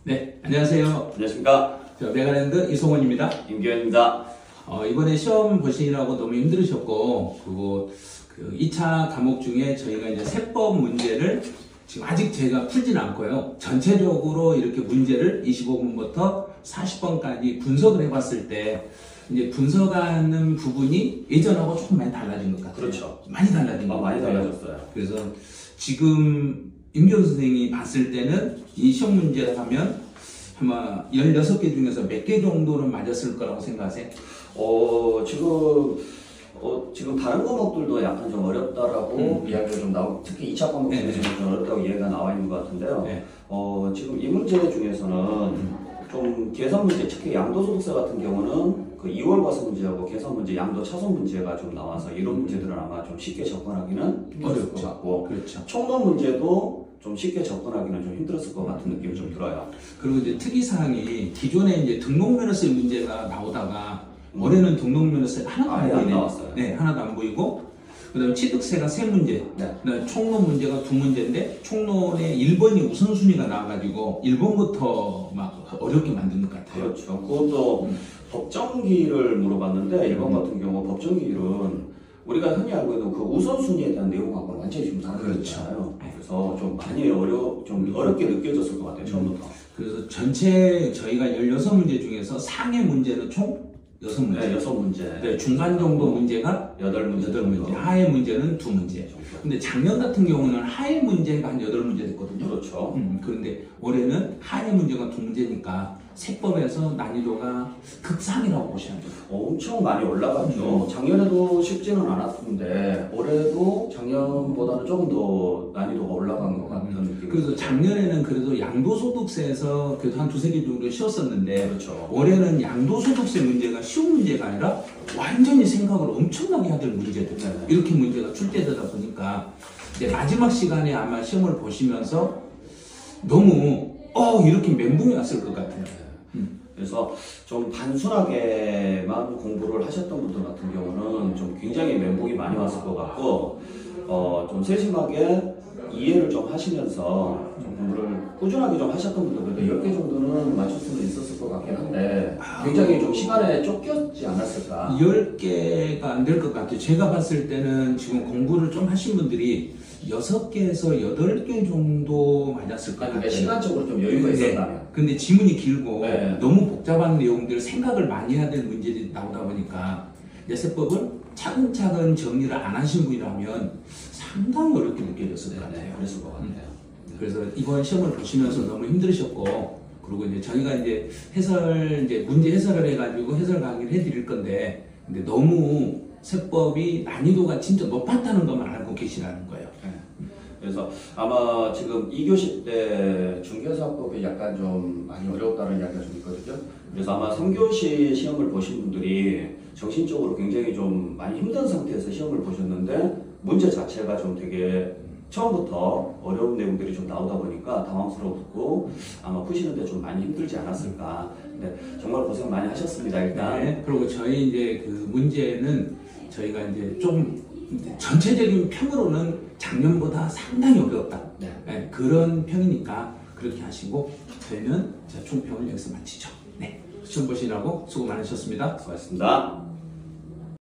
네, 안녕하세요. 안녕하십니까. 저 메가랜드 이송원입니다. 임규현입니다. 이번에 시험 보시느라고 너무 힘들으셨고, 그리고 그 2차 과목 중에 저희가 이제 세법 문제를 지금 아직 제가 풀지는 않고요. 전체적으로 이렇게 문제를 25번부터 40번까지 분석을 해봤을 때, 이제 분석하는 부분이 예전하고 조금 많이 달라진 것 같아요. 그렇죠. 많이 달라진 것 많이 같아요. 달라졌어요. 그래서 지금 임기훈 선생님이 봤을 때는 이 시험 문제를 하면 아마 16개 중에서 몇 개 정도는 맞았을 거라고 생각하세요? 지금 다른 과목들도 약간 좀 어렵다라고 이야기가 좀 나오고, 특히 2차 과목 중에서는 좀 어렵다고 이야기가 나와 있는 것 같은데요. 네. 지금 이 문제 중에서는 좀 계산 문제, 특히 양도소득세 같은 경우는 그 2월 과세 문제하고 계산 문제, 양도 차손 문제가 좀 나와서 이런 문제들은 아마 좀 쉽게 접근하기는 힘들었을 것 같고, 그렇죠. 총론 문제도 좀 쉽게 접근하기는 좀 힘들었을 것 같은 느낌이 좀 들어요. 그리고 이제 특이사항이 기존에 이제 등록면허세 문제가 나오다가 올해는 등록면허세 하나도 안 나왔어요. 네, 하나도 안 보이고, 그다음에 취득세가 3문제, 네. 그다음에 총론 문제가 2문제인데 총론에 1번이 우선순위가 나와가지고 1번부터 막 어렵게 만든 것 같아요. 그렇죠. 그것도 법정기를 물어봤는데 일본 같은 경우 법정기일은 우리가 흔히 알고 있는 그 우선순위에 대한 내용하고는 완전히 좀 다른 거잖아요. 그래서 좀 많이 어렵게 느껴졌을 것 같아요, 처음부터. 그래서 전체 저희가 16문제 중에서 상해 문제는 총 6문제. 네, 6문제. 네, 중간 정도 문제가 8문제. 하해 문제는 2문제. 근데 작년 같은 경우는 하해 문제가 한 8문제 됐거든요. 그렇죠. 그런데 올해는 하해 문제가 2문제니까 세법에서 난이도가 극상이라고 보시면 돼요. 엄청 많이 올라갔죠. 작년에도 쉽지는 않았는데 올해도 작년보다는 조금 더 난이도가 올라간 것 같은 느낌이. 그래서 작년에는 그래도 양도소득세에서 그래도 한 2-3개 정도 쉬웠었는데, 그렇죠. 올해는 양도소득세 문제가 쉬운 문제가 아니라 완전히 생각을 엄청나게 해야 될 문제들, 이렇게 문제가 출제되다 보니까 이제 마지막 시간에 아마 시험을 보시면서 너무 이렇게 멘붕이 왔을 것 같아요. 그래서 좀 단순하게만 공부를 하셨던 분들 같은 경우는 좀 굉장히 멘붕이 많이 왔을 것 같고, 좀 세심하게 이해를 좀 하시면서 좀 공부를 꾸준하게 좀 하셨던 분들도 10개 정도는 맞출 수는 있었을 것 같긴 한데, 굉장히 좀 시간에 쫓겼지 않았을까? 10개가 안 될 것 같아요. 제가 봤을 때는 지금 공부를 좀 하신 분들이 6개에서 8개 정도 맞았을 것 같아요. 그러니까 시간적으로 좀 여유가 있었다면. 근데 지문이 길고 네. 너무 복잡한 내용들, 생각을 많이 해야 될 문제들이 나오다 보니까 이제 세법을 차근차근 정리를 안 하신 분이라면 상당히 어렵게 느껴졌을 것 같아요. 그랬을 것 같아요. 그래서 이번 시험을 보시면서 너무 힘들으셨고, 그리고 이제 저희가 이제 문제 해설을 해가지고 해설 강의를 해드릴 건데, 근데 너무 세법이 난이도가 진짜 높았다는 것만 알고 계시라는 거예요. 그래서 아마 지금 2교시 때 중개사법이 약간 좀 많이 어려웠다는 이야기가 좀 있거든요. 그래서 아마 3교시 시험을 보신 분들이 정신적으로 굉장히 좀 많이 힘든 상태에서 시험을 보셨는데, 문제 자체가 좀 되게 처음부터 어려운 내용들이 좀 나오다 보니까 당황스럽고 아마 푸시는데 좀 많이 힘들지 않았을까. 근데 정말 고생 많이 하셨습니다, 일단. 네, 그리고 저희 이제 그 문제는 저희가 이제 좀 전체적인 평으로는 작년보다 상당히 어려웠다. 네, 그런 평이니까 그렇게 하시고, 저희는 총평을 여기서 마치죠. 네, 시험 보시라고 수고 많으셨습니다. 수고하셨습니다.